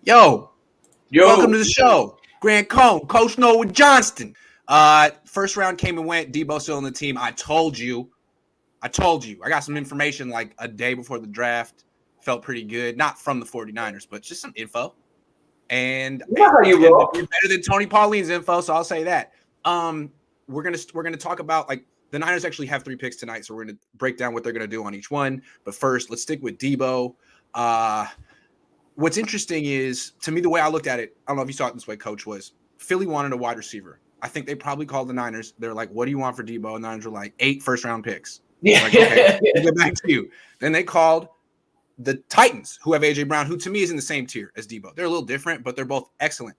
Yo, welcome to Yo, the show. Grant Cohn, Coach Noah with Johnston. First round came and went. Deebo still on the team. I told you. I got some information like a day before the draft. Felt pretty good. Not from the 49ers, but just some info. And you know how you roll. you're better than Tony Pauline's info, so I'll say that. We're gonna talk about like the Niners actually have 3 picks tonight, so we're gonna break down what they're gonna do on each one. But first, let's stick with Deebo. What's interesting is, to me, the way I looked at it, I don't know if you saw it this way, Coach, was Philly wanted a wide receiver. I think they probably called the Niners. They're like, what do you want for Deebo? And the Niners were like, 8 first-round picks. Yeah. Like, okay, we'll get back to you. Then they called the Titans, who have A.J. Brown, who to me is in the same tier as Deebo. They're a little different, but they're both excellent.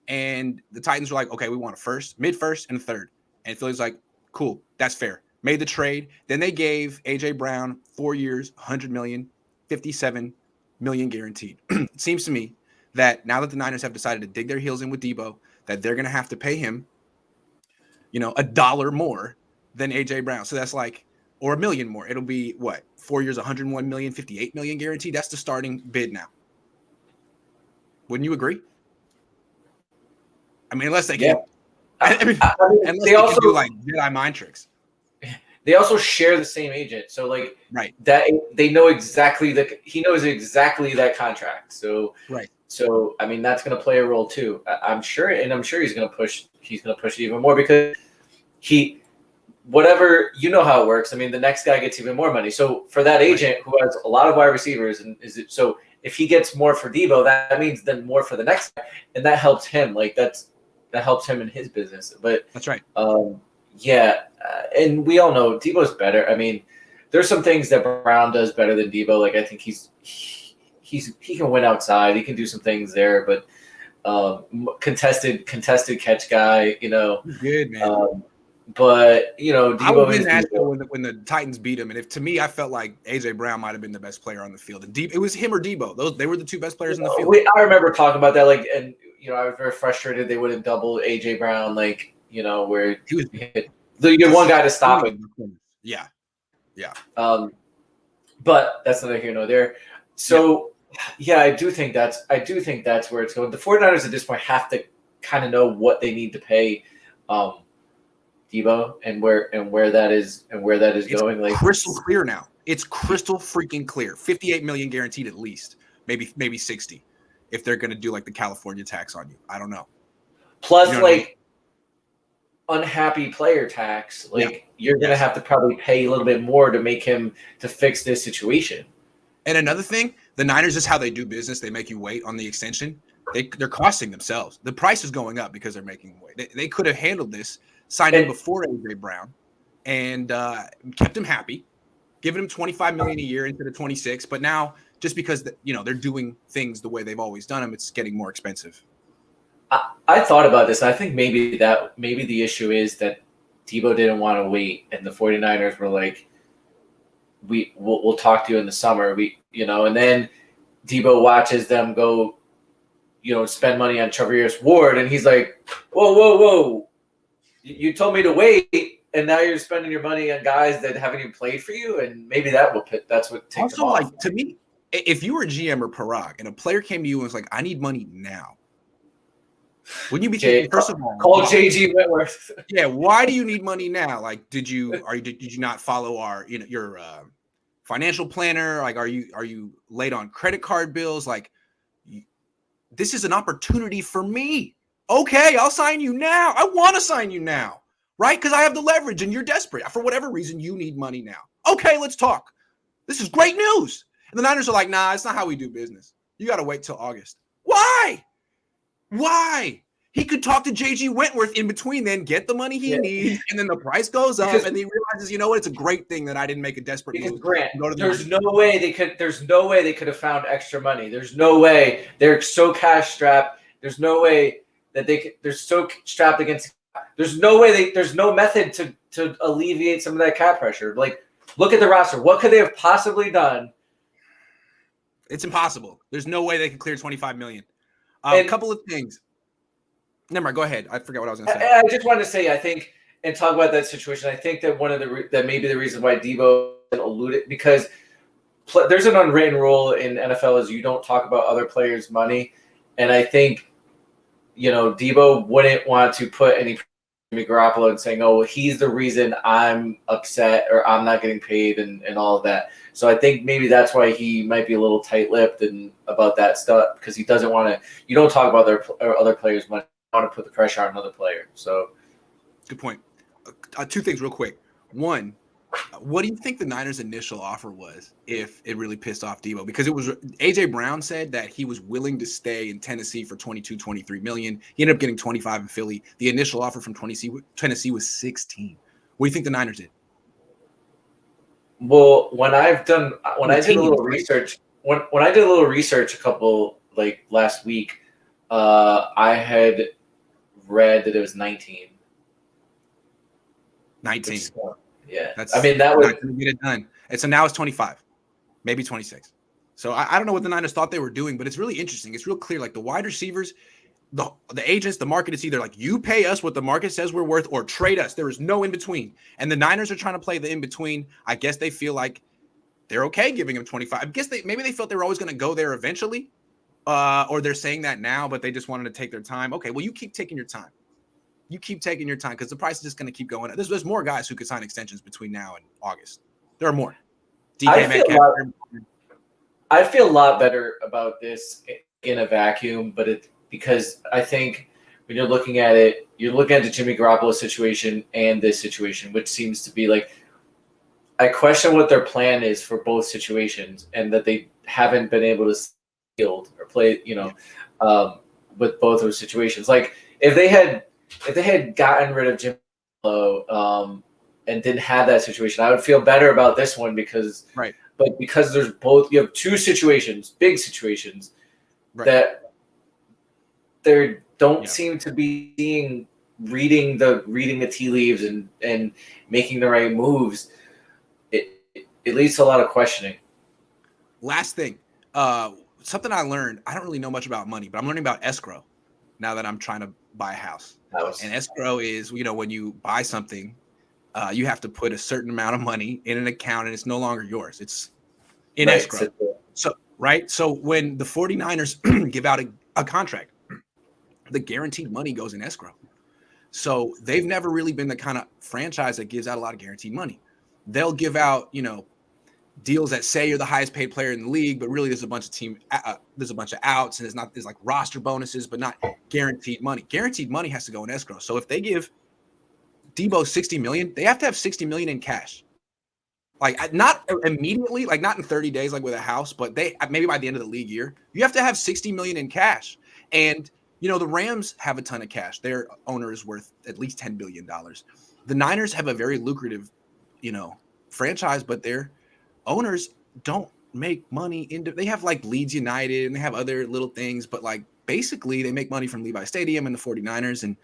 And the Titans were like, okay, we want a first, mid-first, and a third. And Philly's like, cool, that's fair. Made the trade. Then they gave A.J. Brown 4 years, $100 million, $57 million guaranteed. It seems to me that now that the Niners have decided to dig their heels in with Deebo, that they're going to have to pay him, $1 more than AJ Brown. So that's like, or $1 million more. It'll be what? 4 years, $101 million, $58 million guaranteed. That's the starting bid now. Wouldn't you agree? I mean, unless they can. Unless they also can do like Jedi mind tricks. They also share the same agent, so like right that they know exactly that he knows exactly that contract. So right. So I mean that's going to play a role too. I'm sure he's going to push. He's going to push it even more because whatever how it works. I mean the next guy gets even more money. So for that agent who has a lot of wide receivers so if he gets more for Deebo, that means then more for the next guy, and that helps him. Like that helps him in his business. But that's right. Yeah, and we all know Deebo's better. I mean, there's some things that Brown does better than Deebo. Like I think he can win outside. He can do some things there, but contested catch guy. Good man. But Deebo I would have been Nashville when the Titans beat him, and if to me, I felt like AJ Brown might have been the best player on the field. And it was him or Deebo. They were the 2 best players in the field. I remember talking about that. Like, and I was very frustrated they wouldn't double AJ Brown. Like. Where he was the one guy to stop it. Yeah. But that's neither here nor there. So yeah, I do think that's where it's going. The 49ers at this point have to kind of know what they need to pay Deebo and where that is going. Like crystal clear now. It's crystal freaking clear. 58 million guaranteed at least. Maybe 60 if they're gonna do like the California tax on you. I don't know. Plus unhappy player tax, you're going to have to probably pay a little bit more to make him to fix this situation. And another thing, the Niners is how they do business. They make you wait on the extension. They're costing themselves. The price is going up because they're making you wait. They could have handled this, signed him before AJ Brown, and kept him happy, given him $25 million a year into the 26. But now, just because they're doing things the way they've always done them, it's getting more expensive. I thought about this. I think maybe the issue is that Deebo didn't want to wait, and the 49ers were like, we'll talk to you in the summer. And then Deebo watches them go, spend money on Charvarius Ward, and he's like, whoa, you told me to wait, and now you're spending your money on guys that haven't even played for you, and maybe that's what takes them off. Also, to me, if you were GM or Parag and a player came to you and was like, I need money now. Wouldn't you be thinking, first of all, call JG Whitworth? Yeah, why do you need money now? Like, did you not follow our your financial planner? Like, are you late on credit card bills? Like, this is an opportunity for me. Okay, I'll sign you now. I want to sign you now, right? Because I have the leverage, and you're desperate for whatever reason. You need money now. Okay, let's talk. This is great news. And the Niners are like, nah, it's not how we do business. You got to wait till August. Why? He could talk to JG Wentworth in between, then get the money he needs, and then the price goes up, and he realizes, what? It's a great thing that I didn't make a desperate move. Grant, there's no way they could have found extra money. There's no way. They're so cash strapped. There's no way that they're so strapped against. There's no way there's no method to alleviate some of that cap pressure. Like, look at the roster. What could they have possibly done? It's impossible. There's no way they could clear $25 million. A couple of things. Never mind. Go ahead. I forgot what I was going to say. I just wanted to say, I think, and talk about that situation. I think that that maybe the reason why Deebo alluded, because there's an unwritten rule in NFL is you don't talk about other players' money. And I think, Deebo wouldn't want to put any Garoppolo and saying, "Oh, well, he's the reason I'm upset or I'm not getting paid," and all of that. So I think maybe that's why he might be a little tight-lipped and about that stuff, because he doesn't want to. You don't talk about other players much. You want to put the pressure on another player. So, good point. Two things real quick. One, what do you think the Niners' initial offer was if it really pissed off Deebo? Because it was A.J. Brown said that he was willing to stay in Tennessee for 22, 23 million. He ended up getting 25 in Philly. The initial offer from Tennessee was 16. What do you think the Niners did? Well, when I did a little research, when I did a little research a couple last week, I had read that it was 19. 19. Yeah, that's. I mean, that was not going to get it done. And so now it's 25, maybe 26. So I don't know what the Niners thought they were doing, but it's really interesting. It's real clear. Like the wide receivers, the agents, the market is either like you pay us what the market says we're worth or trade us. There is no in between. And the Niners are trying to play the in between. I guess they feel like they're okay giving him 25. I guess maybe they felt they were always going to go there eventually, or they're saying that now, but they just wanted to take their time. Okay, well, you keep taking your time. You keep taking your time because the price is just going to keep going. There's more guys who could sign extensions between now and August. There are more. I feel a lot better about this in a vacuum, but because I think when you're looking at it, you're looking at the Jimmy Garoppolo situation and this situation, which seems to be like, I question what their plan is for both situations, and that they haven't been able to field or play, with both those situations. Like if they had gotten rid of Jimmy Garoppolo, and didn't have that situation, I would feel better about this one because right. But because you have two situations, big situations, right, that they don't seem to be reading the tea leaves and making the right moves. It leads to a lot of questioning. Last thing, something I learned. I don't really know much about money, but I'm learning about escrow now that I'm trying to buy a house. And escrow is, when you buy something, you have to put a certain amount of money in an account and it's no longer yours. It's in escrow. So when the 49ers give out a contract, the guaranteed money goes in escrow. So they've never really been the kind of franchise that gives out a lot of guaranteed money. They'll give out, deals that say you're the highest paid player in the league, but really there's a bunch of outs, and there's like roster bonuses, but not guaranteed money. Guaranteed money has to go in escrow. So if they give Deebo $60 million, they have to have $60 million in cash. Like not immediately, like not in 30 days, like with a house, but maybe by the end of the league year, you have to have $60 million in cash. And the Rams have a ton of cash. Their owner is worth at least $10 billion. The Niners have a very lucrative, franchise, but their owners don't make money. They have like Leeds United and they have other little things, but like basically they make money from Levi Stadium and the 49ers. And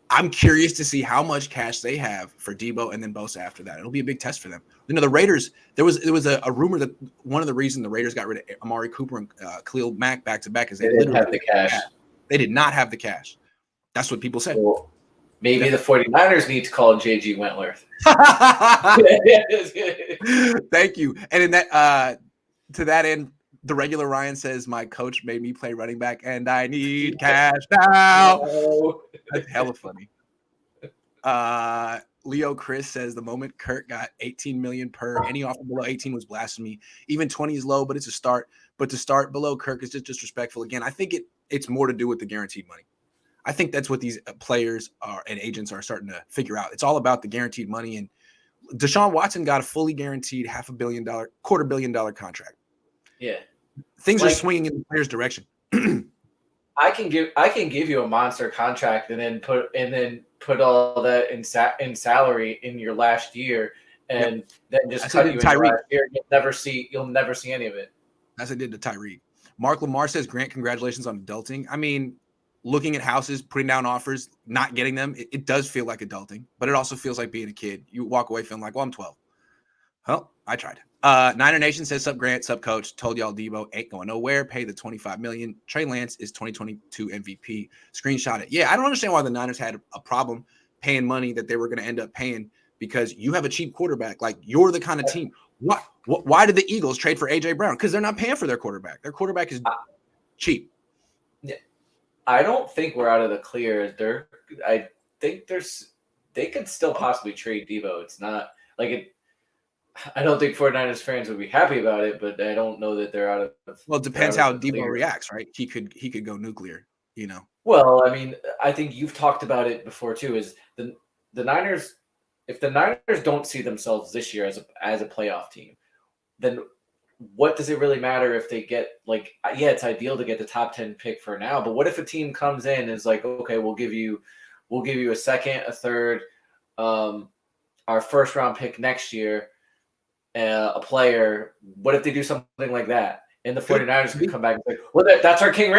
I'm curious to see how much cash they have for Deebo and then Bosa after that. It'll be a big test for them. The Raiders, there was a rumor that one of the reasons the Raiders got rid of Amari Cooper and Khalil Mack back-to-back is they didn't have the cash. They did not have the cash. That's what people said. Well, maybe the 49ers need to call J.G. Wentworth. Thank you. And in that, to that end, the regular Ryan says, my coach made me play running back and I need cash now. No. That's hella funny. Leo Chris says the moment Kirk got 18 million per, any offer below 18 was blasphemy. Even 20 is low, but it's a start. But to start below Kirk is just disrespectful. Again, I think it's more to do with the guaranteed money. I think that's what these players and agents are starting to figure out. It's all about the guaranteed money. And Deshaun Watson got a fully guaranteed $500 million, $250 million contract. Yeah. Things are swinging in the player's direction. I can give you a monster contract and then put all that in salary in your last year, and then just cut you in your last year. You'll never see any of it. As I did to Tyreek. Mark Lamar says, Grant, congratulations on adulting. I mean, looking at houses, putting down offers, not getting them, it does feel like adulting, but it also feels like being a kid. You walk away feeling like, well, I'm 12. Well, I tried. Niner Nation says, sup, Grant, sup, coach. Told y'all Deebo ain't going nowhere. Pay the $25 million. Trey Lance is 2022 MVP. Screenshot it. Yeah, I don't understand why the Niners had a problem paying money that they were going to end up paying, because you have a cheap quarterback. Like, you're the kind of team. Why did the Eagles trade for A.J. Brown? Because they're not paying for their quarterback. Their quarterback is cheap. Yeah, I don't think we're out of the clear. I think they could still possibly trade Deebo. It's not like it. I don't think 49ers fans would be happy about it, but I don't know that they're out of. Well, it They're out depends of how the Deebo clear. reacts, right? He could go nuclear, Well, I mean, I think you've talked about it before too. Is the Niners? If the Niners don't see themselves this year as a playoff team, then what does it really matter if they get yeah, it's ideal to get the top 10 pick for now, but what if a team comes in and is like, okay, we'll give you a second, a third, our first round pick next year, a player. What if they do something like that? And the 49ers could come back and say, well, that's our king's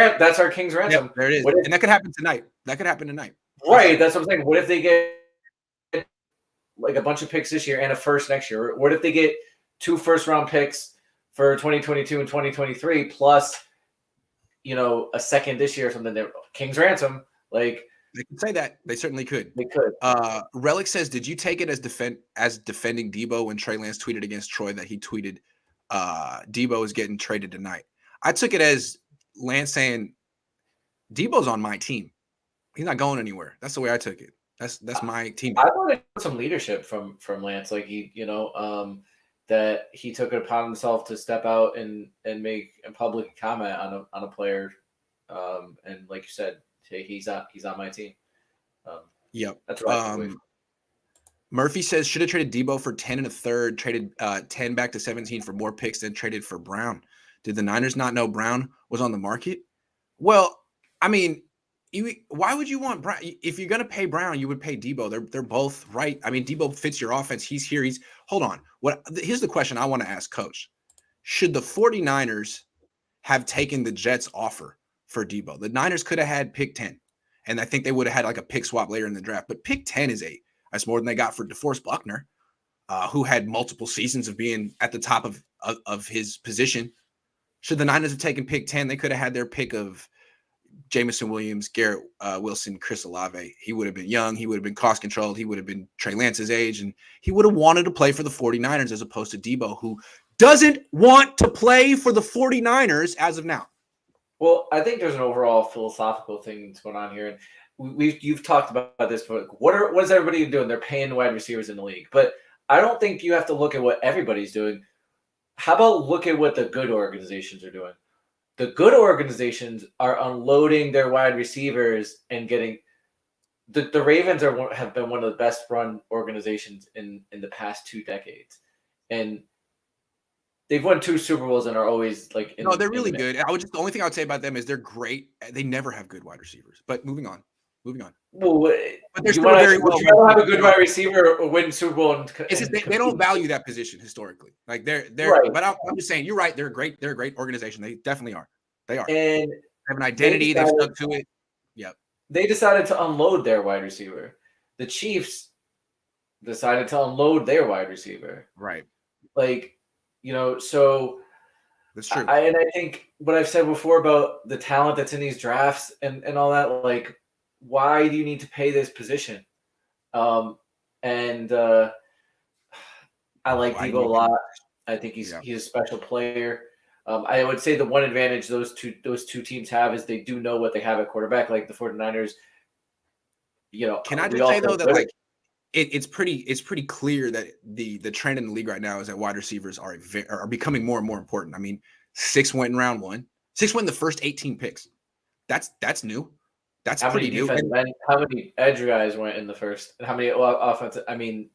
Yep, ransom. there it is. What if, And that could happen tonight. That could happen tonight. right, that's what I'm saying. What if they get like a bunch of picks this year and a first next year? What if they get 2 first round picks for 2022 and 2023 plus a second this year or something? King's ransom, like They could say that. They certainly could. they could. Relic says, did you take it as defending Deebo when Trey Lance tweeted against Troy that he tweeted Deebo is getting traded tonight? I took it as Lance saying Deebo's on my team. He's not going anywhere. That's the way I took it. That's my team. I wanted some leadership from Lance, like he, that he took it upon himself to step out and make a public comment on a player, and like you said, hey, he's on my team. Yep, that's right. Murphy says should have traded Deebo for 10 and a third, traded 10 back to 17 for more picks, then traded for Brown. Did the Niners not know Brown was on the market? Well, I mean, why would you want Brown? If you're going to pay Brown, you would pay Deebo. They're both right. I mean, Deebo fits your offense. He's here. Hold on. Here's the question I want to ask Coach. Should the 49ers have taken the Jets offer for Deebo? The Niners could have had pick 10, and I think they would have had like a pick swap later in the draft. But pick 10 that's more than they got for DeForest Buckner, who had multiple seasons of being at the top of his position. Should the Niners have taken pick 10, they could have had their pick of Jameson Williams, Garrett Wilson, Chris Olave. He would have been young. He would have been cost controlled. He would have been Trey Lance's age, and he would have wanted to play for the 49ers as opposed to Deebo, who doesn't want to play for the 49ers as of now. Well, I think there's an overall philosophical thing that's going on here. And you've talked about this, but what is everybody doing? They're paying the wide receivers in the league. But I don't think you have to look at what everybody's doing. How about look at what the good organizations are doing? The good organizations are unloading their wide receivers and getting the Ravens have been one of the best run organizations in the past 2 decades. And they've won 2 Super Bowls and are always like they're really good. The only thing I would say about them is they're great. They never have good wide receivers. But moving on. Well, but they're still very well. You don't have a good wide receiver or win Super Bowl. They don't value that position historically. Like they're right. But I'm just saying, you're right. They're great. They're a great organization. They definitely are. They are. And they have an identity. They've stuck to it. Yep. They decided to unload their wide receiver. The Chiefs decided to unload their wide receiver. Right. Like, so that's true. And I think what I've said before about the talent that's in these drafts and all that, like, why do you need to pay this position? I like Deebo a lot. I think he's a special player. I would say the one advantage those two teams have is they do know what they have at quarterback. Like the 49ers, Can I just say though that like it's pretty clear that the trend in the league right now is that wide receivers are becoming more and more important. I mean, 6 went in round 1. 6 went in the first 18 picks. That's new. That's pretty new. How many edge guys went in the first? How many offensive? I mean,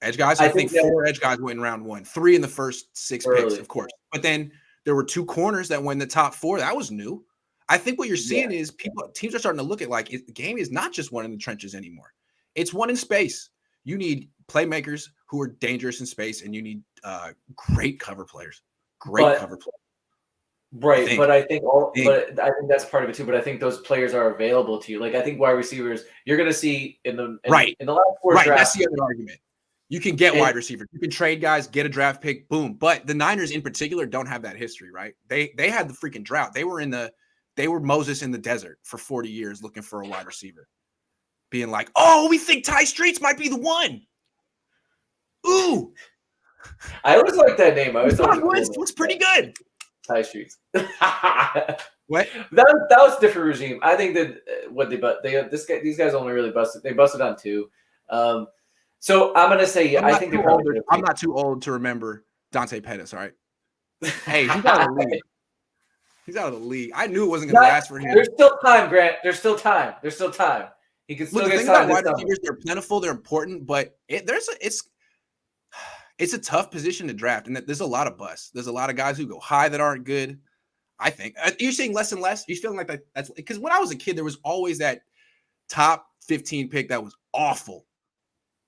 edge guys. I think 4 edge guys went in round 1. 3 in the first 6 picks, of course. But then there were 2 corners that went in the top 4. That was new. I think what you're seeing is teams are starting to look at like the game is not just one in the trenches anymore. It's one in space. You need playmakers who are dangerous in space, and you need great cover players. Cover players. Right, but I think that's part of it too. But I think those players are available to you. Like I think wide receivers, you're going to see in the last 4 drafts. That's the other argument. You can get wide receivers. You can trade guys, get a draft pick, boom. But the Niners in particular don't have that history, right? They had the freaking drought. They were Moses in the desert for 40 years looking for a wide receiver, being like, "Oh, we think Ty Streets might be the one." Ooh, I always like that name. I always thought it looks pretty good. High streets. What? That was a different regime. I think that these guys only really busted. They busted on 2. So I'm gonna say I think they probably. I'm not too old to remember Dante Pettis. All right. Hey, he's out of the league. He's out of the league. I knew it wasn't going to last for him. There's still time, Grant. There's still time. He can still get signed. Wide receivers, they're plentiful, they're important, but it's a tough position to draft, and there's a lot of busts. There's a lot of guys who go high that aren't good. I think you're seeing less and less. You're feeling like that's because when I was a kid, there was always that top 15 pick that was awful.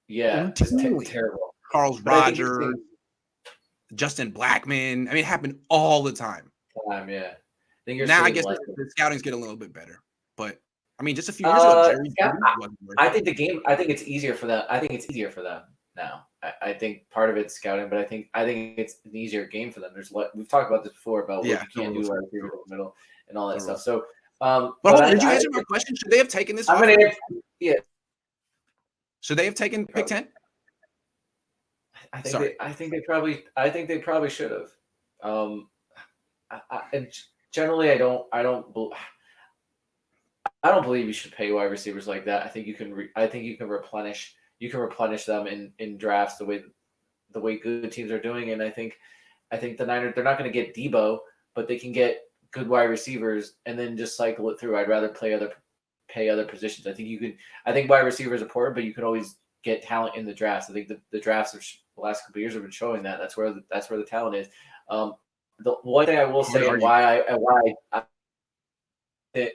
Yeah, terrible. Carlos Rogers, Justin Blackman. I mean, it happened all the time. Yeah. I guess the scouting's getting a little bit better, but I mean, just a few years ago, I think it's easier for them. I think it's easier for them now. I think part of it's scouting, but I think it's an easier game for them. We've talked about this before about what you can't do right here in the middle and all that stuff. So, did you answer my question? Should they have taken this? Yeah. Should they have taken pick 10? I think they probably should have. And generally, I don't believe you should pay wide receivers like that. I think you can replenish them in drafts the way good teams are doing. And I think the Niners, they're not going to get Deebo, but they can get good wide receivers and then just cycle it through. I'd rather pay other positions. I think wide receiver is important, but you can always get talent in the drafts. I think the drafts of the last couple of years have been showing that. That's where the talent is. The one thing I will say and why I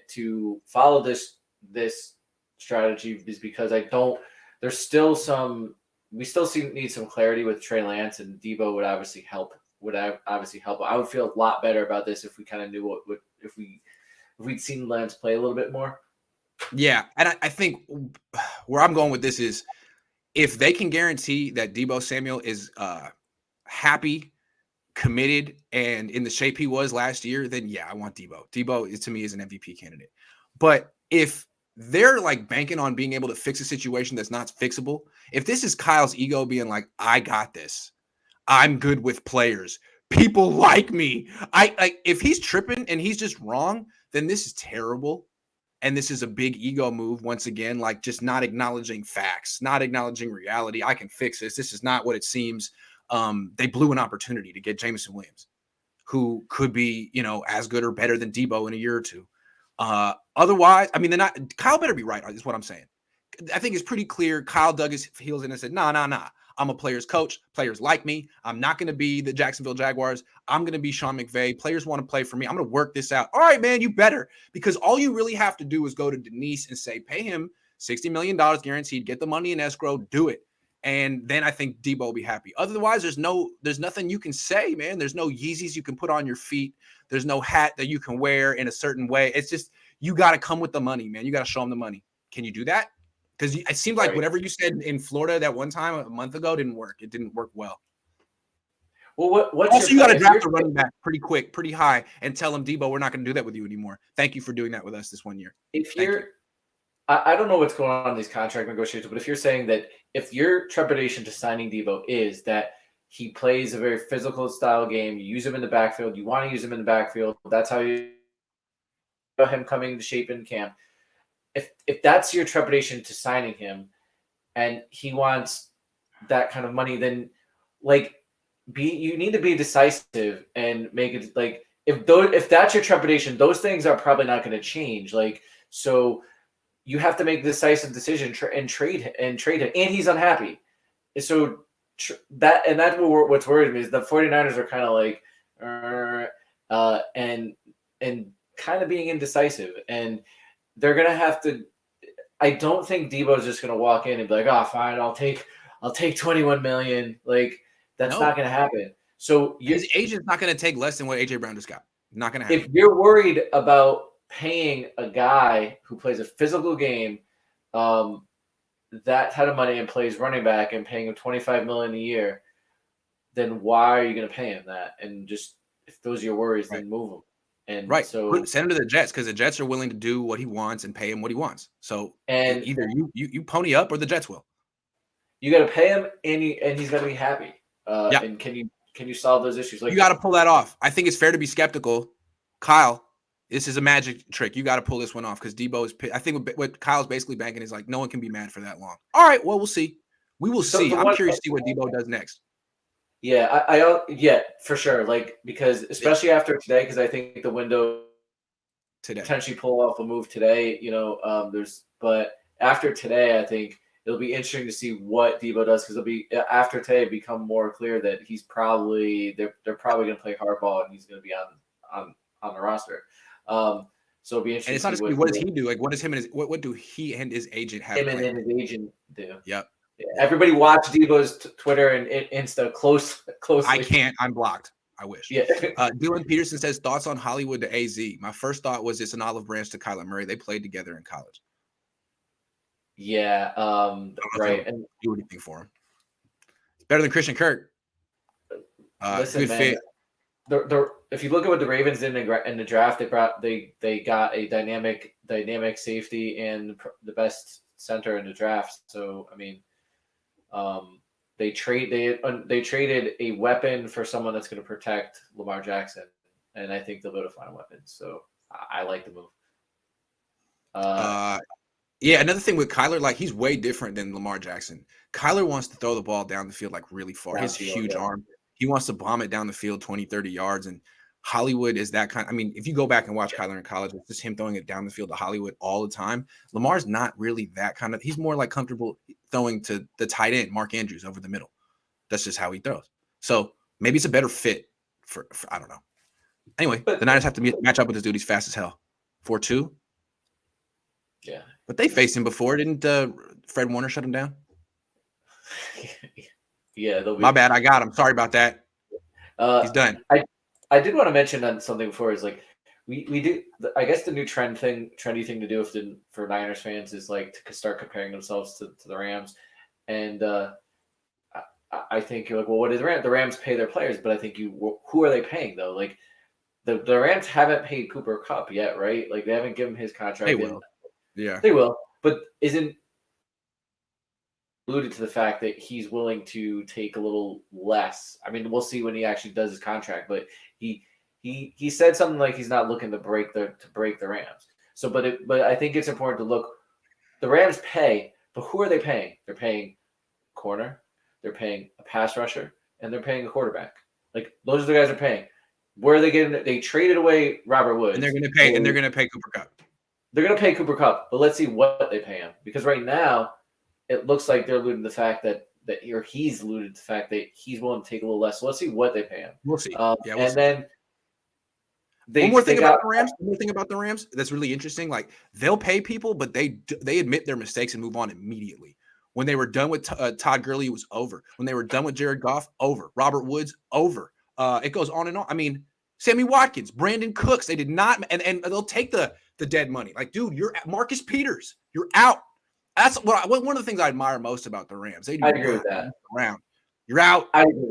to follow this strategy is because we still need some clarity with Trey Lance, and Deebo would obviously help. I would feel a lot better about this if we kind of knew if we'd seen Lance play a little bit more. Yeah, and I think where I'm going with this is if they can guarantee that Deebo Samuel is happy, committed, and in the shape he was last year, then yeah, I want Deebo. Deebo to me is an MVP candidate. But if they're like banking on being able to fix a situation that's not fixable, if this is Kyle's ego being like, I got this, I'm good with players, people like me, if he's tripping and he's just wrong, then this is terrible. And this is a big ego move once again, like just not acknowledging facts, not acknowledging reality. I can fix this. This is not what it seems. They blew an opportunity to get Jameson Williams, who could be, as good or better than Deebo in a year or two. Otherwise, I mean, Kyle better be right, is what I'm saying. I think it's pretty clear. Kyle dug his heels in and said, nah. I'm a player's coach. Players like me. I'm not going to be the Jacksonville Jaguars. I'm going to be Sean McVay. Players want to play for me. I'm going to work this out. All right, man, you better. Because all you really have to do is go to Denise and say, pay him $60 million guaranteed, get the money in escrow, do it. And then I think Deebo will be happy. Otherwise, there's nothing you can say, man. There's no Yeezys you can put on your feet. There's no hat that you can wear in a certain way. It's just, you got to come with the money, man. You got to show them the money. Can you do that? Because it seemed like whatever you said in Florida that one time a month ago didn't work. It didn't work well. Well, also, you got to draft a running back pretty quick, pretty high, and tell him, Deebo, we're not going to do that with you anymore. Thank you for doing that with us this 1 year. I don't know what's going on in these contract negotiations, but if you're saying that if your trepidation to signing Deebo is that he plays a very physical style game, you use him in the backfield, you want to use him in the backfield, that's how you him coming to shape in camp. If that's your trepidation to signing him and he wants that kind of money, then you need to be decisive and make it like if that's your trepidation, those things are probably not going to change. So you have to make a decisive decision and trade him, and he's unhappy. So that's what's worried me is the 49ers are kind of like and kind of being indecisive, and they're going to have to – I don't think Deebo's just going to walk in and be like, oh, fine, I'll take $21 million. That's not going to happen. So his agent's not going to take less than what A.J. Brown just got. Not going to happen. If you're worried about paying a guy who plays a physical game that kind of money and plays running back and paying him $25 million a year, then why are you going to pay him that? And just if those are your worries, then move him. And so send him to the Jets because the Jets are willing to do what he wants and pay him what he wants. So either you pony up or the Jets will. You got to pay him and he's got to be happy. And can can you solve those issues? Like you got to pull that off. I think it's fair to be skeptical. Kyle, this is a magic trick. You got to pull this one off because Deebo is. I think what Kyle's basically banking is like no one can be mad for that long. All right, well we'll see. We will see. I'm curious to see what Deebo does next. Yeah, yeah, for sure. Like because especially after today, because I think the window today potentially pull off a move today. But after today, I think it'll be interesting to see what Deebo does because it'll be after today become more clear that he's probably they're probably going to play hardball and he's going to be on the roster. So it'll be interesting. And it's not just what does he do? Like what does him and his what do he and his agent have? Him and his agent do. Yep. Yeah. Everybody watch Deebo's Twitter and Insta closely. I can't. I'm blocked. I wish. Yeah. Dylan Peterson says thoughts on Hollywood to AZ. My first thought was it's an olive branch to Kyler Murray. They played together in college. Yeah. Right. And do anything for him. It's better than Christian Kirk. Listen, good man, fit. If you look at what the Ravens did in the draft, they got a dynamic safety and the best center in the draft. So I mean, they traded a weapon for someone that's going to protect Lamar Jackson, and I think they'll be able to find a weapon. So I like the move. Yeah, another thing with Kyler, like he's way different than Lamar Jackson. Kyler wants to throw the ball down the field like really far. His huge arm. He wants to bomb it down the field 20, 30 yards. And Hollywood is that kind. I mean, if you go back and watch Kyler in college, it's just him throwing it down the field to Hollywood all the time. Lamar's not really that kind of. He's more like comfortable throwing to the tight end, Mark Andrews, over the middle. That's just how he throws. So maybe it's a better fit for I don't know. Anyway, the Niners have to match up with this dude. He's fast as hell. 4-2. Yeah. But they faced him before. Didn't Fred Warner shut him down? Yeah. My bad. I got him. Sorry about that. He's done. I did want to mention on something before is like we do. I guess the new trendy thing to do for Niners fans is like to start comparing themselves to the Rams, and I think you're like, well, what is the Rams? The Rams pay their players, but I think who are they paying though? Like the Rams haven't paid Cooper Kupp yet, right? Like they haven't given him his contract. They will. Yeah, they will. But isn't alluded to the fact that he's willing to take a little less. I mean, we'll see when he actually does his contract, but he said something like he's not looking to break the Rams. So, but I think it's important to look. The Rams pay, but who are they paying? They're paying corner, they're paying a pass rusher, and they're paying a quarterback. Like those are the guys they're paying. Where are they getting? They traded away Robert Woods, and they're going to pay. And they're going to pay Cooper Kupp. They're going to pay Cooper Kupp, but let's see what they pay him because right now it looks like they're alluding to the fact that he's alluded to the fact that he's willing to take a little less. So let's see what they pay him. We'll see. Then one more thing about the Rams that's really interesting. Like they'll pay people, but they admit their mistakes and move on immediately. When they were done with Todd Gurley, it was over. When they were done with Jared Goff, over. Robert Woods, over. It goes on and on. I mean, Sammy Watkins, Brandon Cooks, they did not, and they'll take the dead money. Like, dude, you're Marcus Peters, you're out. That's one of the things I admire most about the Rams. I agree with that. You're out.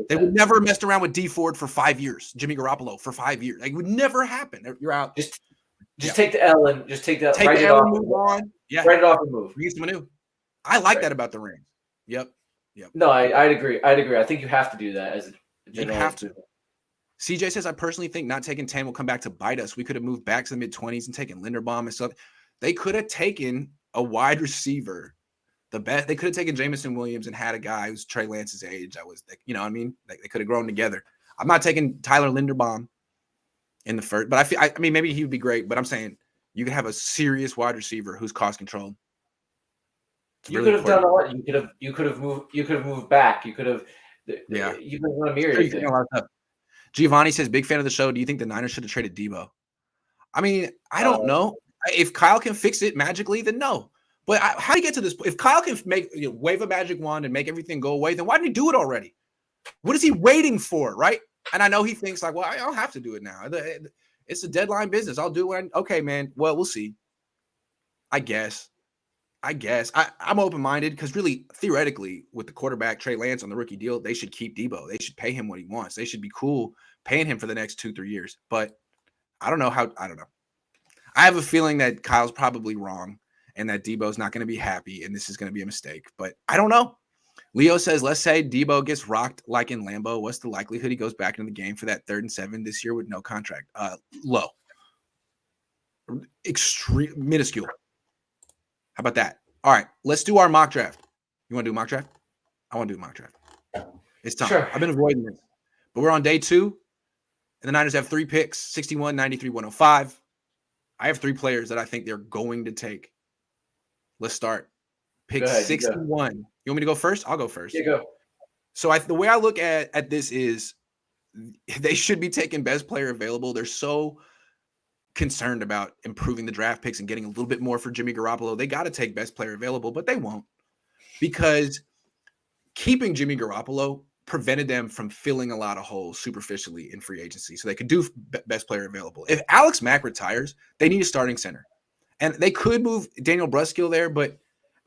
They would never messed around with D Ford for 5 years, Jimmy Garoppolo for 5 years. Like, it would never happen. You're out. Just take the L and just take the L and move on. Yeah, write it off and move. I like that about the Rams. Yep. No, I'd agree. I think you have to do that as a general. You have to. CJ says, I personally think not taking 10 will come back to bite us. We could have moved back to the mid-20s and taken Linderbaum and stuff. They could have taken a wide receiver. The best they could have taken Jameson Williams and had a guy who's Trey Lance's age. You know what I mean? They could have grown together. I'm not taking Tyler Linderbaum in the first, but I mean, maybe he would be great, but I'm saying you could have a serious wide receiver who's cost controlled. You could have done a lot. You could have moved back. You could have You could have done a myriad of things. Giovanni says, big fan of the show. Do you think the Niners should have traded Deebo? I mean, I don't know. If Kyle can fix it magically, then no. But how do you get to this? If Kyle can wave a magic wand and make everything go away, then why didn't he do it already? What is he waiting for, right? And I know he thinks like, well, I don't have to do it now. It's a deadline business. I'll do it. Okay, man. Well, we'll see. I guess. I'm open-minded because really, theoretically, with the quarterback, Trey Lance, on the rookie deal, they should keep Deebo. They should pay him what he wants. They should be cool paying him for the next 2-3 years. But I don't know. I have a feeling that Kyle's probably wrong and that Deebo's not going to be happy and this is going to be a mistake. But I don't know. Leo says, let's say Deebo gets rocked like in Lambeau. What's the likelihood he goes back into the game for that 3rd and 7 this year with no contract? Low. Extreme, minuscule. How about that? All right, let's do our mock draft. You want to do a mock draft? I want to do a mock draft. It's time. Sure. I've been avoiding this. But we're on day 2, and the Niners have 3 picks, 61, 93, 105. I have 3 players that I think they're going to take. Let's start. Pick 61. You want me to go first? I'll go first. You go. So the way I look at this is they should be taking best player available. They're so concerned about improving the draft picks and getting a little bit more for Jimmy Garoppolo. They got to take best player available, but they won't, because keeping Jimmy Garoppolo prevented them from filling a lot of holes superficially in free agency. So they could do best player available. If Alex Mack retires, they need a starting center. And they could move Daniel Brunskill there, but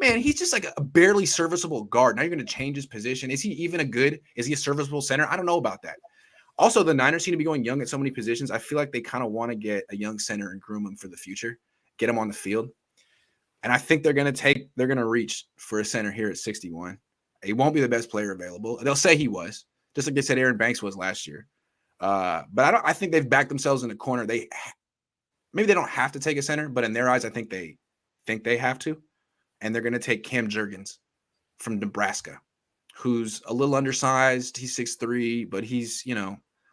man, he's just like a barely serviceable guard. Now you're going to change his position. Is he even is he a serviceable center? I don't know about that. Also, the Niners seem to be going young at so many positions. I feel like they kind of want to get a young center and groom him for the future, get him on the field. And I think they're going to reach for a center here at 61. He won't be the best player available. They'll say he was, just like they said Aaron Banks was last year. But I think they've backed themselves in a corner. Maybe they don't have to take a center, but in their eyes, I think they have to. And they're going to take Cam Jurgens from Nebraska, who's a little undersized. He's 6'3", but he's,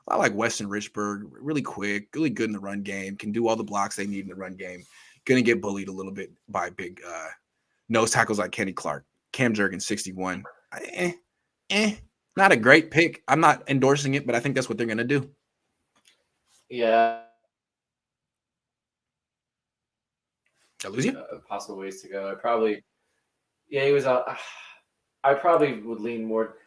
a lot like Weston Richburg, really quick, really good in the run game, can do all the blocks they need in the run game. Going to get bullied a little bit by big nose tackles like Kenny Clark. Cam Jurgens, 61. Not a great pick. I'm not endorsing it, but I think that's what they're going to do. Yeah. Did I lose you? Possible ways to go. He was out. I probably would lean more.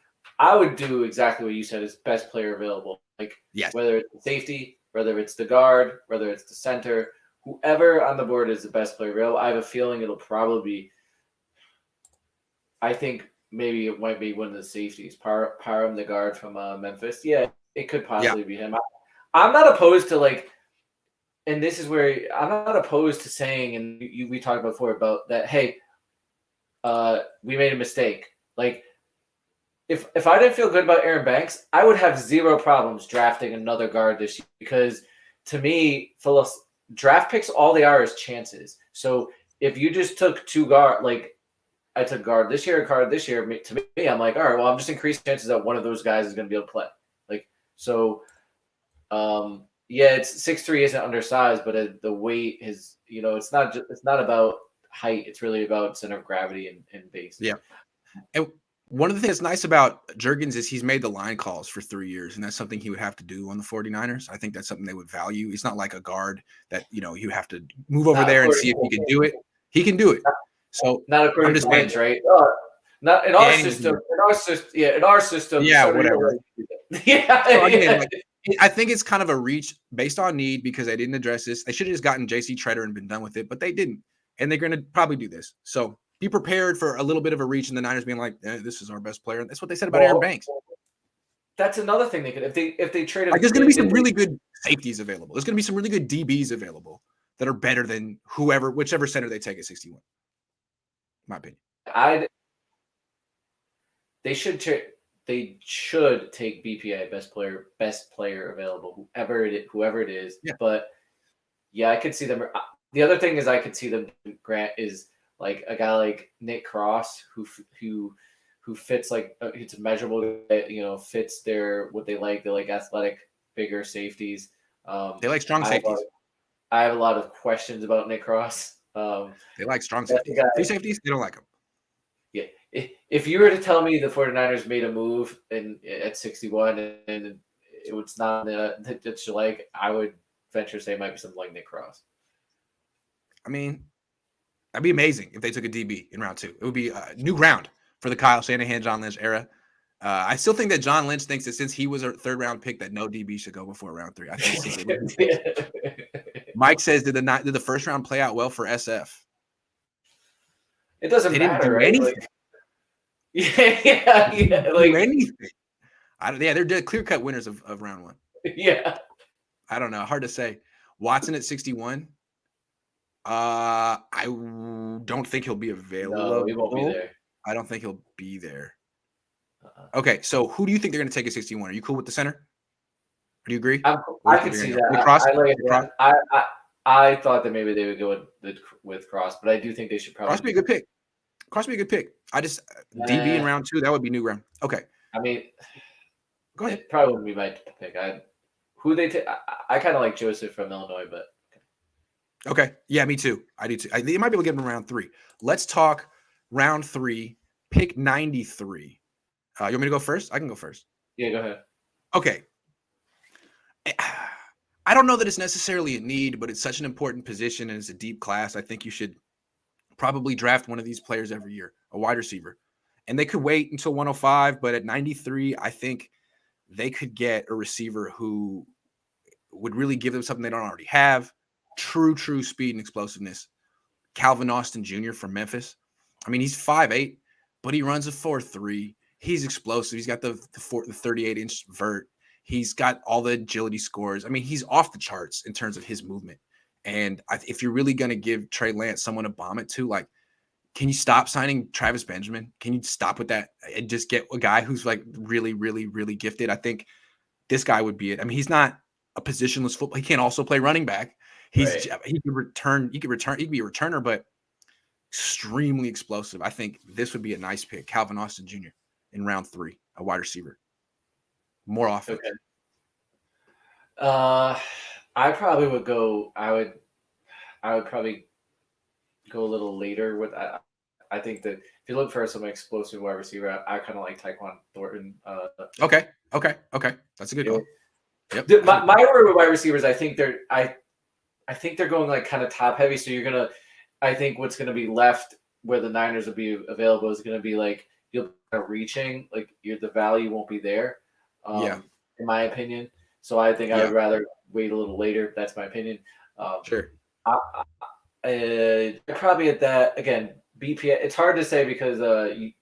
I would do exactly what you said, is best player available. Like, yes. Whether it's the safety, whether it's the guard, whether it's the center, whoever on the board is the best player available. I have a feeling it'll probably be, I think maybe it might be one of the safeties. Parham, the guard from Memphis. Yeah, it could possibly be him. I'm not opposed to and this is where I'm not opposed to saying, and we talked before about that, hey, we made a mistake. Like, if I didn't feel good about Aaron Banks, I would have zero problems drafting another guard this year, because to me, draft picks, all they are is chances. So if you just took 2 guard, like I took guard this year, guard this year, to me, I'm like, all right, well, I'm just increasing chances that one of those guys is going to be able to play. Yeah, it's 6'3" isn't undersized, but the weight is, it's not about height. It's really about center of gravity and base. Yeah. And one of the things that's nice about Jurgens is he's made the line calls for 3 years, and that's something he would have to do on the 49ers. I think that's something they would value. He's not like a guard that, you have to move over there and see if he can do it. He can do it. So not according to Lynch, right? Not in our system. In our system. Yeah, whatever. Yeah. So again, I think it's kind of a reach based on need, because they didn't address this. They should have just gotten J.C. Treader and been done with it, but they didn't. And they're going to probably do this. So be prepared for a little bit of a reach, and the Niners being like, this is our best player. That's what they said about Aaron Banks. That's another thing they could, if they traded. There's going to be some really good safeties available. There's going to be some really good DBs available that are better than whichever center they take at 61. My opinion. They should take BPA, best player available, whoever it is. Yeah. But yeah, I could see them. The other thing is I could see them grant is like a guy like Nick Cross who fits it's measurable, fits what they like. They like athletic, bigger safeties. They like strong safeties. I have a lot of questions about Nick Cross. They like strong safeties. Free safeties, they don't like them. Yeah. If you were to tell me the 49ers made a move at 61 and it was not that you like, I would venture to say it might be something like Nick Cross. I mean, that'd be amazing if they took a DB in round 2. It would be new ground for the Kyle Shanahan, John Lynch era. I still think that John Lynch thinks that since he was a 3rd round pick, that no DB should go before round 3. I think Mike says, did the 1st round play out well for SF? It doesn't they matter, didn't do right? anything. Yeah. Like anything. They're clear-cut winners of round 1. Yeah. I don't know. Hard to say. Watson at 61. I don't think he'll be available. No, he won't be there. I don't think he'll be there. Okay, so who do you think they're going to take at 61? Are you cool with the center? Do you agree? I Where do you can think they're see going to go? Nick that. Cross? I like Nick Cross? that. I thought that maybe they would go with Cross, but I do think they should probably Cross be a good pick. Cross be a good pick. I just DB in round 2, that would be new ground. Okay. I mean, Go ahead. it probably wouldn't be my pick. Who they take? I kind of like Joseph from Illinois, but Okay. Yeah, me too. I do too. They might be able to get him in round 3. Let's talk round 3, pick 93. You want me to go first? I can go first. yeah, go ahead. Okay. I don't know that it's necessarily a need, but it's such an important position and it's a deep class. I think you should probably draft one of these players every year, a wide receiver. And they could wait until 105, but at 93, I think they could get a receiver who would really give them something they don't already have. True speed and explosiveness. Calvin Austin Jr. from Memphis. I mean, he's 5'8", but he runs a 4.3. He's explosive. He's got the 38-inch vert. He's got all the agility scores. I mean, he's off the charts in terms of his movement. And if you're really going to give Trey Lance someone to bomb it to, like, can you stop signing Travis Benjamin? Can you stop with that and just get a guy who's like really, really, really gifted? I think this guy would be it. I mean, he's not a positionless football. He can't also play running back. He could return. He could be a returner, but extremely explosive. I think this would be a nice pick. Calvin Austin Jr. in round 3, a wide receiver. More offense. Okay. I probably would go. I would probably go a little later with. I think that if you look for some explosive wide receiver, I kind of like Tyquan Thornton. Okay, that's a good call. Yep. My order with wide receivers, I think they're going like kind of top heavy. So I think what's gonna be left where the Niners will be available is gonna be like you'll be reaching, like the value won't be there. In my opinion. So I think I would rather wait a little later. That's my opinion. Sure. Probably at that again. BPA. It's hard to say because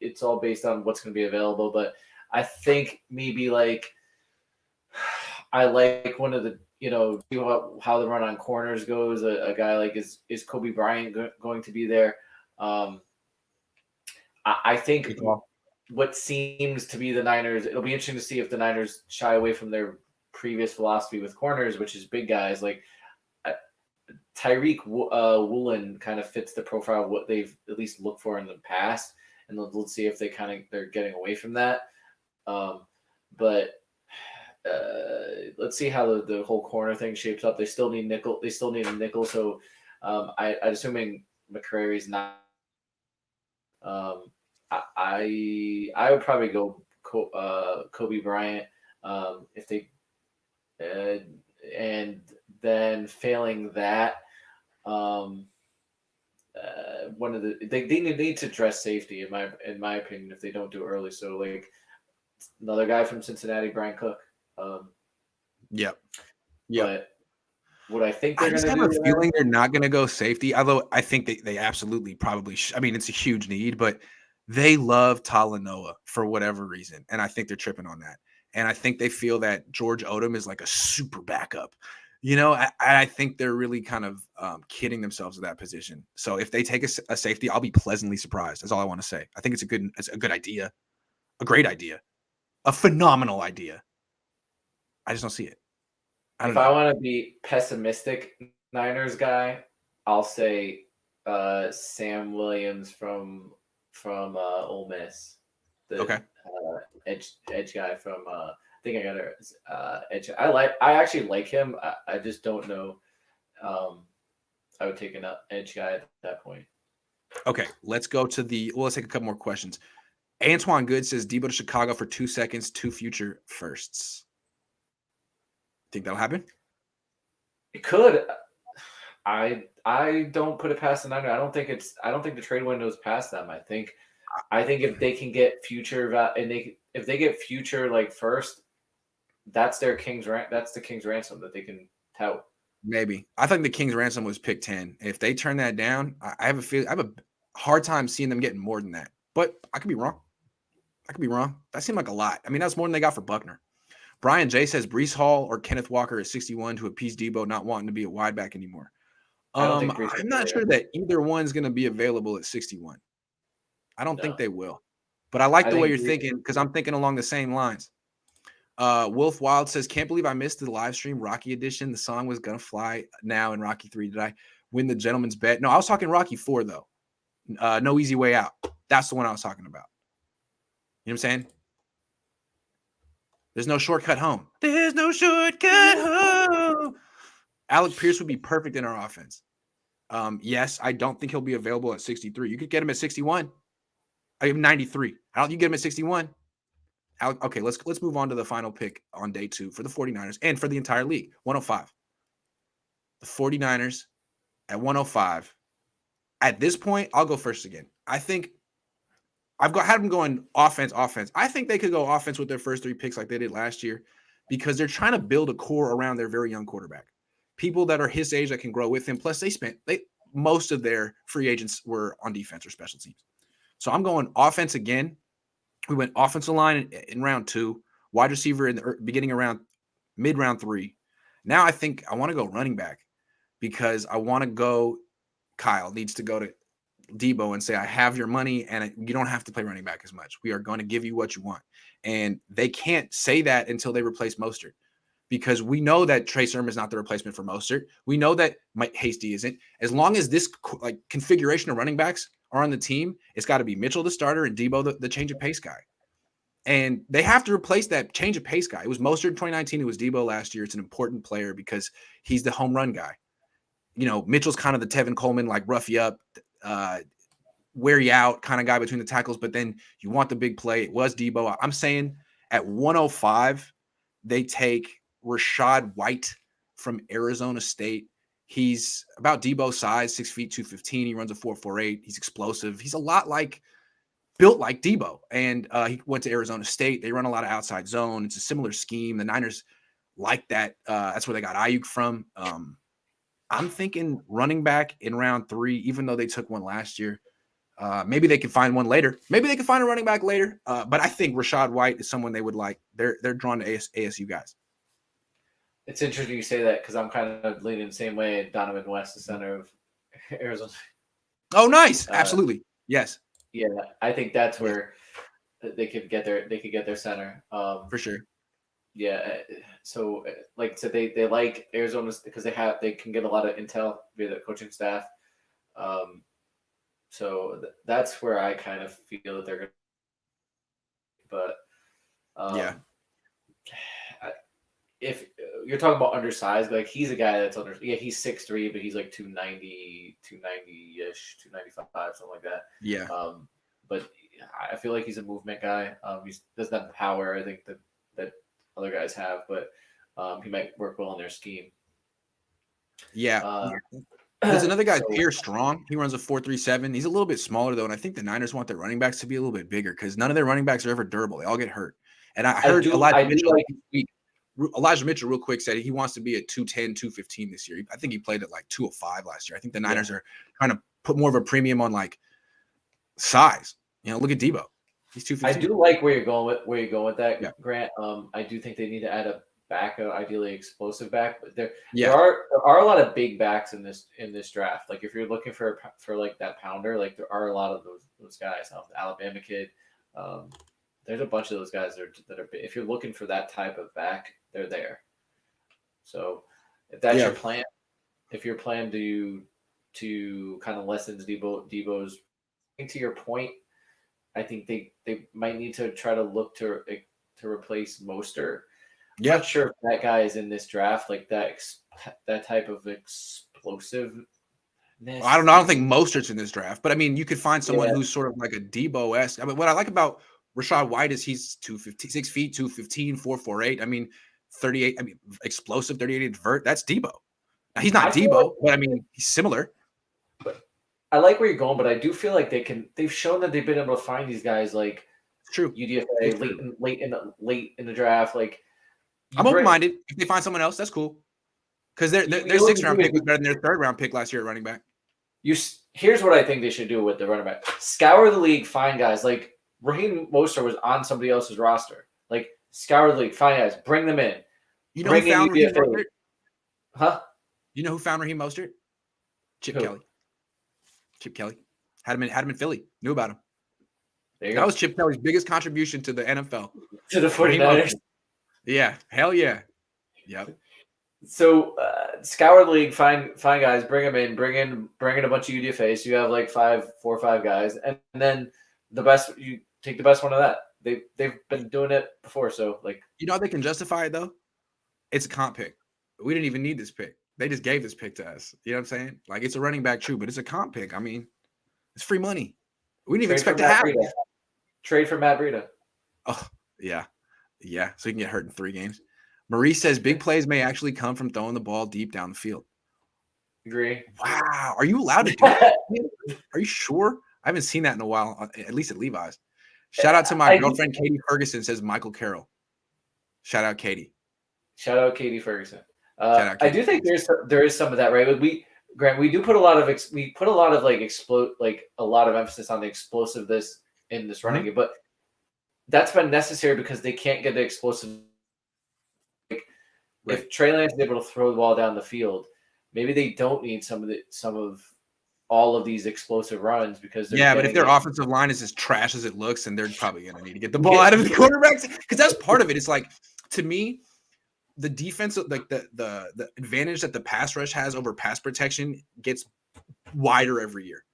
it's all based on what's going to be available. But I think maybe like I like one of the how the run on corners goes. A guy like is Kobe Bryant going to be there? I think what seems to be the Niners. It'll be interesting to see if the Niners shy away from their previous philosophy with corners, which is big guys like Tyreek Woolen kind of fits the profile of what they've at least looked for in the past, and let's see if they're getting away from that. But let's see how the whole corner thing shapes up. They still need nickel. They still need a nickel. So I'm assuming McCrary's not. I would probably go Kobe Bryant if they and then failing that, one of they need to address safety in my opinion if they don't do it early. So like another guy from Cincinnati, Brian Cook. Yep. But what I think I just have a feeling they're not going to go safety, although I think they absolutely probably I mean, it's a huge need, but they love Talanoa for whatever reason, and I think they're tripping on that. And I think they feel that George Odom is like a super backup. I think they're really kind of kidding themselves at that position. So if they take a safety, I'll be pleasantly surprised. That's all I want to say. I think it's a good idea, a great idea, a phenomenal idea. I just don't see it. I want to be pessimistic Niners guy, I'll say Sam Williams from Ole Miss. Okay. Edge guy from I think I got edge. I actually like him. I just don't know. I would take an edge guy at that point. Okay, let's go to let's take a couple more questions. Antoine Good says Deebo to Chicago for 2 seconds, 2 future firsts. Think that'll happen? It could. I don't put it past the Niners. I don't think the trade window's past them. I think if they can get future if they get future like first, that's their that's the king's ransom that they can tout. Maybe. I think the king's ransom was pick 10. If they turn that down, I have a hard time seeing them getting more than that. But I could be wrong. That seemed like a lot. I mean, that's more than they got for Buckner. Brian J says Breece Hall or Kenneth Walker at 61 to appease Deebo not wanting to be a wide back anymore. I'm not sure that either one's going to be available at 61. I don't think they will. But I like the way you're thinking because I'm thinking along the same lines. Wolf Wild says, can't believe I missed the live stream Rocky edition. The song was gonna fly now in Rocky 3. Did I win the gentleman's bet? No, I was talking Rocky 4 though. No Easy Way Out. That's the one I was talking about. You know what I'm saying? There's no shortcut home. There's no shortcut home. Alec Pierce would be perfect in our offense. Yes, I don't think he'll be available at 63. You could get him at 61. I have 93. How don't you get him at 61? Okay, let's move on to the final pick on day 2 for the 49ers and for the entire league. 105. The 49ers at 105. At this point, I'll go first again. I think had them going offense. I think they could go offense with their first 3 picks like they did last year because they're trying to build a core around their very young quarterback. People that are his age that can grow with him. Plus, most of their free agents were on defense or special teams. So I'm going offense again. We went offensive line in round 2, wide receiver in the beginning around mid-round 3. Now I think I want to go running back because I want to go. Kyle needs to go to Deebo and say, I have your money and you don't have to play running back as much. We are going to give you what you want. And they can't say that until they replace Mostert because we know that Trey Sermon is not the replacement for Mostert. We know that Mike Hasty isn't. As long as this configuration of running backs are on the team, it's got to be Mitchell the starter and Deebo the change of pace guy. And they have to replace that change of pace guy. It was Mostert in 2019. It was Deebo last year. It's an important player because he's the home run guy. Mitchell's kind of the Tevin Coleman, like rough you up, wear you out kind of guy between the tackles, but then you want the big play. It was Deebo. I'm saying at 105, they take Rachaad White from Arizona State. He's about Deebo's size, 6 feet, 215. He runs a 4.48. He's explosive. He's a lot built like Deebo. And he went to Arizona State. They run a lot of outside zone. It's a similar scheme. The Niners like that. That's where they got Ayuk from. I'm thinking running back in round 3, even though they took one last year. Maybe they can find one later. Maybe they can find a running back later. But I think Rachaad White is someone they would like. They're drawn to ASU guys. It's interesting you say that because I'm kind of leaning the same way. Donovan West, the center of Arizona. Oh, nice! Absolutely, yes. Yeah, I think that's where they could get their center for sure. Yeah, so like I said, they like Arizona because they can get a lot of intel via the coaching staff. So that's where I kind of feel that they're going. But if you're talking about undersized, like he's a guy that's he's 6'3", but he's like 290 ish, 295, something like that. Yeah. But I feel like he's a movement guy. He doesn't have the power I think that other guys have, but he might work well in their scheme. Yeah. There's another guy, Pierre Strong. He runs a 4.37. He's a little bit smaller though, and I think the Niners want their running backs to be a little bit bigger because none of their running backs are ever durable. They all get hurt. And I heard Elijah Mitchell real quick said he wants to be at 210, 215 this year. I think he played at like 205 last year. I think the Niners are trying to put more of a premium on like size. Look at Deebo. He's 215. I do like where you're going with that, Grant. I do think they need to add a back, ideally explosive back. But there are a lot of big backs in this draft. Like if you're looking for like that pounder, like there are a lot of those guys. The Alabama kid. There's a bunch of those guys that are. If you're looking for that type of back, they're there. So if that's your plan, if your plan to kind of lessen Deebo's, to your point, I think they might need to try to look to replace Mostert. Yeah. I'm not sure if that guy is in this draft, like that type of explosiveness. I don't know. I don't think Mostert's in this draft, but I mean, you could find someone who's sort of like a Deebo-esque. I mean, what I like about Rachaad White is he's 6 feet, 215, 4.48. I mean, 38. I mean, explosive, 38 vert. That's Deebo. Now, he's not Deebo, but I mean, he's similar. But I like where you're going, but I do feel like they've shown that they've been able to find these guys like true UDFA late in the draft. Like I'm open-minded. If they find someone else, that's cool. Because their 6th round pick was better than their 3rd round pick last year at running back. Here's what I think they should do with the running back: scour the league, find guys like Raheem Mostert was on somebody else's roster. Like scour the league, find guys, bring them in. You know who found Raheem Mostert? Huh? You know who found Raheem Mostert? Chip Kelly. Chip Kelly had him in Philly. Knew about him. That was Chip Kelly's biggest contribution to the NFL. To the 49ers. Yeah, hell yeah. Yep. So scour the league, find guys, bring them in, bring in a bunch of UDFAs. So you have like 4 or 5 guys, and then you take the best one of that. They've been doing it before, so like how they can justify it though? It's a comp pick. We didn't even need this pick. They just gave this pick to us. You know what I'm saying? Like it's a running back, true, but it's a comp pick. I mean, it's free money. We didn't even expect to have it. Trade for Matt Breida. Oh yeah. So you can get hurt in 3 games. Marie says big plays may actually come from throwing the ball deep down the field. Agree. Wow. Are you allowed to do that? Are you sure? I haven't seen that in a while, at least at Levi's. Shout out to my girlfriend, Katie Ferguson, says Michael Carroll. Shout out, Katie. Shout out, Katie Ferguson. I do think there is some of that, right? Grant, we do put a lot of a lot of emphasis on the explosiveness in this running game, but that's been necessary because they can't get the explosive. If Trey Lance is able to throw the ball down the field, maybe they don't need some of all of these explosive runs because but if their offensive line is as trash as it looks, then they're probably going to need to get the ball out of the quarterbacks because that's part of it. It's like, to me, the defense, like the advantage that the pass rush has over pass protection gets wider every year.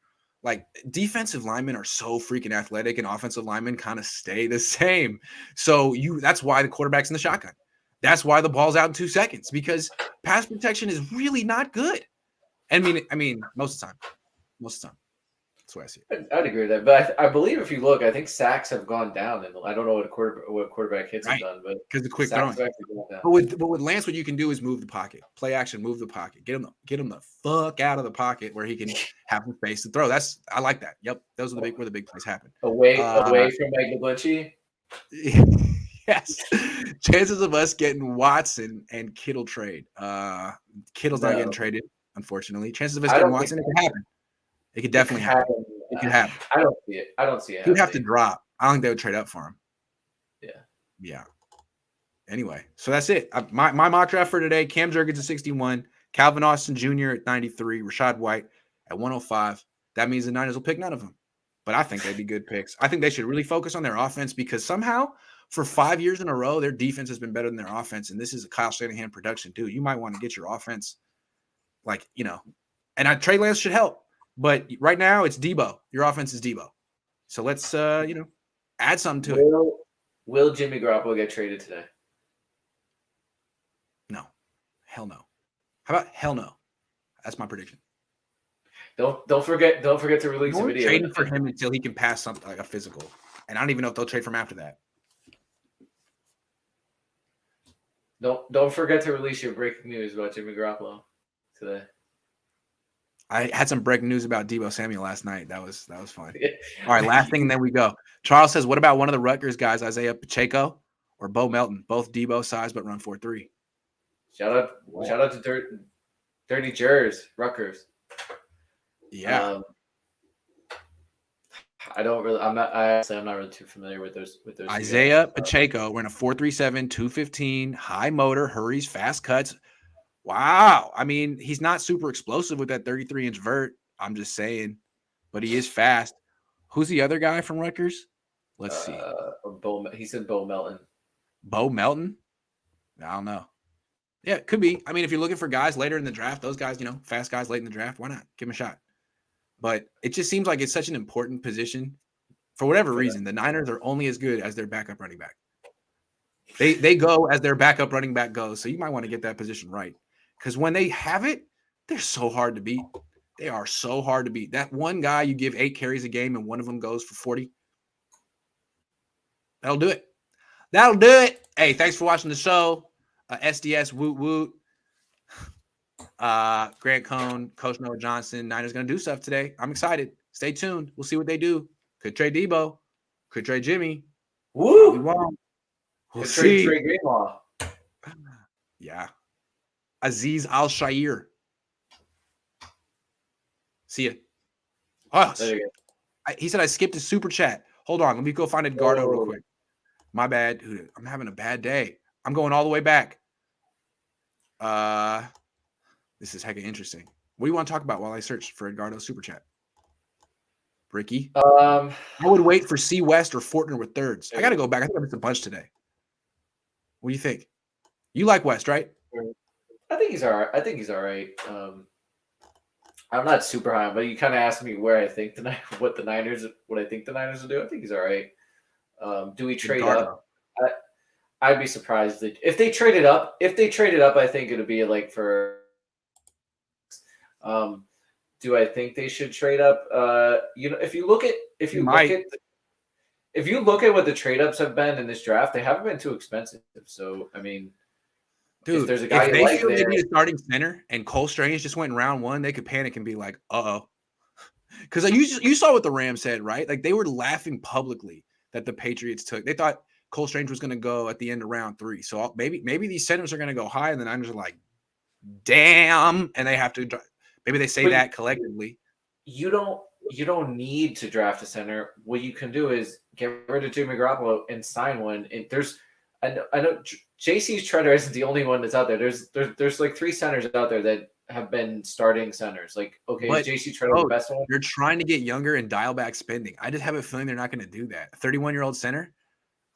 Like defensive linemen are so freaking athletic and offensive linemen kind of stay the same. So that's why the quarterback's in the shotgun. That's why the ball's out in 2 seconds because pass protection is really not good. I mean, most of the time. That's what I see. I'd agree with that, but I believe if you look, I think sacks have gone down, and I don't know what quarterback hits have done, but because the quick throwing. But with Lance, what you can do is move the pocket, play action, move the pocket, get him the fuck out of the pocket where he can have the space to throw. I like that. Yep, those are where the big plays happen. Away from Mike McGlinchey. Yes. Chances of us getting Watson and Kittle trade. Kittle's not getting traded, unfortunately. Chances of us getting Watson, it could happen. It could definitely happen. It could happen. I don't see it. He'd have to drop. I don't think they would trade up for him. Yeah. Anyway, so that's it. My mock draft for today: Cam Jurgens at 61, Calvin Austin Jr. at 93, Rachaad White at 105. That means the Niners will pick none of them. But I think they'd be good picks. I think they should really focus on their offense because somehow for 5 years in a row, their defense has been better than their offense. And this is a Kyle Shanahan production, dude. You might want to get your offense, and Trey Lance should help. But right now, it's Deebo. Your offense is Deebo. So let's, add something to it. Will Jimmy Garoppolo get traded today? No. Hell no. How about hell no? That's my prediction. Don't forget to release a video. Trading for him until he can pass something like a physical. And I don't even know if they'll trade for him after that. Don't forget to release your breaking news about Jimmy Garoppolo today. I had some breaking news about Deebo Samuel last night. That was fun. All right, last thing, and then we go. Charles says, what about one of the Rutgers guys, Isaiah Pacheco or Bo Melton? Both Deebo size, but run 4.3. Shout out to Dirty Jers, Rutgers. Yeah. I'm not really too familiar with those. Isaiah Pacheco, we're in a 4.37, 215, high motor, hurries, fast cuts. Wow. I mean, he's not super explosive with that 33-inch vert. I'm just saying, but he is fast. Who's the other guy from Rutgers? Let's see. He said Bo Melton. Bo Melton? I don't know. Yeah, it could be. I mean, if you're looking for guys later in the draft, those guys, fast guys late in the draft, why not? Give them a shot. But it just seems like it's such an important position. For whatever reason, the Niners are only as good as their backup running back. They go as their backup running back goes. So you might want to get that position right. Because when they have it, they're so hard to beat. They are so hard to beat. That one guy you give 8 carries a game and one of them goes for 40. That'll do it. Hey, thanks for watching the show. SDS, woot woot. Grant Cohn, Coach Noah Johnston. Niners going to do stuff today. I'm excited. Stay tuned. We'll see what they do. Could trade Deebo. Could trade Jimmy. Woo! We'll see. Trade Greenlaw. Yeah. Aziz Al-Shair. See ya. Oh, he said I skipped a super chat. Hold on. Let me go find Edgardo real quick. My bad. Dude, I'm having a bad day. I'm going all the way back. This is hecka interesting. What do you want to talk about while I search for Edgardo's super chat? Ricky? Um, I would wait for C. West or Fortner with thirds. I got to go back. I think I missed a bunch today. What do you think? You like West, right? I think he's all right. I think he's all right. I'm not super high, but you kind of asked me where I think what I think the Niners will do. I think he's all right. Do we trade up? I'd be surprised if they traded up. If they traded up, I think it'd be like for. Do I think they should trade up? If you look at what the trade ups have been in this draft, they haven't been too expensive. So I mean, dude, if there's a guy if they like feel there, they need a starting center and Cole Strange just went in round 1, they could panic and be like, "Uh-oh," because you saw what the Rams said, right? Like they were laughing publicly that the Patriots took. They thought Cole Strange was going to go at the end of round 3. So maybe these centers are going to go high, and the Niners are like, "Damn," and they have to. Maybe they say that collectively. You don't need to draft a center. What you can do is get rid of Jimmy Garoppolo and sign one. And I know JC's Treader isn't the only one that's out there. There's like 3 centers out there that have been starting centers. Like, okay, is JC Treader the best one? They're trying to get younger and dial back spending. I just have a feeling they're not going to do that. A 31-year-old center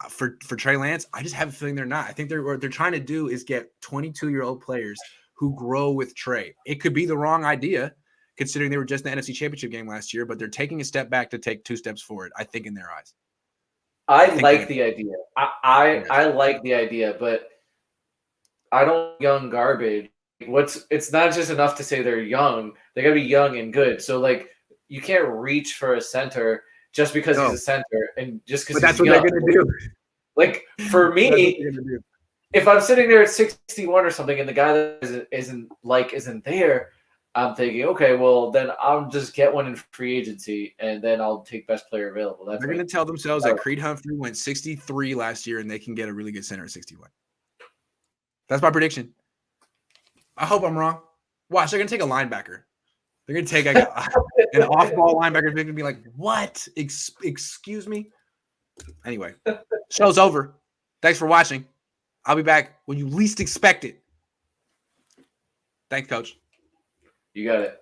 for Trey Lance, I just have a feeling they're not. I think what they're trying to do is get 22-year-old players who grow with Trey. It could be the wrong idea, considering they were just in the NFC Championship game last year, but they're taking a step back to take 2 steps forward, I think, in their eyes. I like the idea. I like the idea, but I don't young garbage. It's not just enough to say they're young. They got to be young and good. So like you can't reach for a center just because he's a center and just because that's what they're going to do. Like for me, if I'm sitting there at 61 or something and the guy that isn't there, I'm thinking, okay, well then I'll just get one in free agency and then I'll take best player available. They're going to tell themselves that Creed Humphrey went 63 last year and they can get a really good center at 61. That's my prediction. I hope I'm wrong. Watch, they're going to take a linebacker. They're going to take an off-ball linebacker. They're going to be like, what? Excuse me? Anyway, show's over. Thanks for watching. I'll be back when you least expect it. Thanks, Coach. You got it.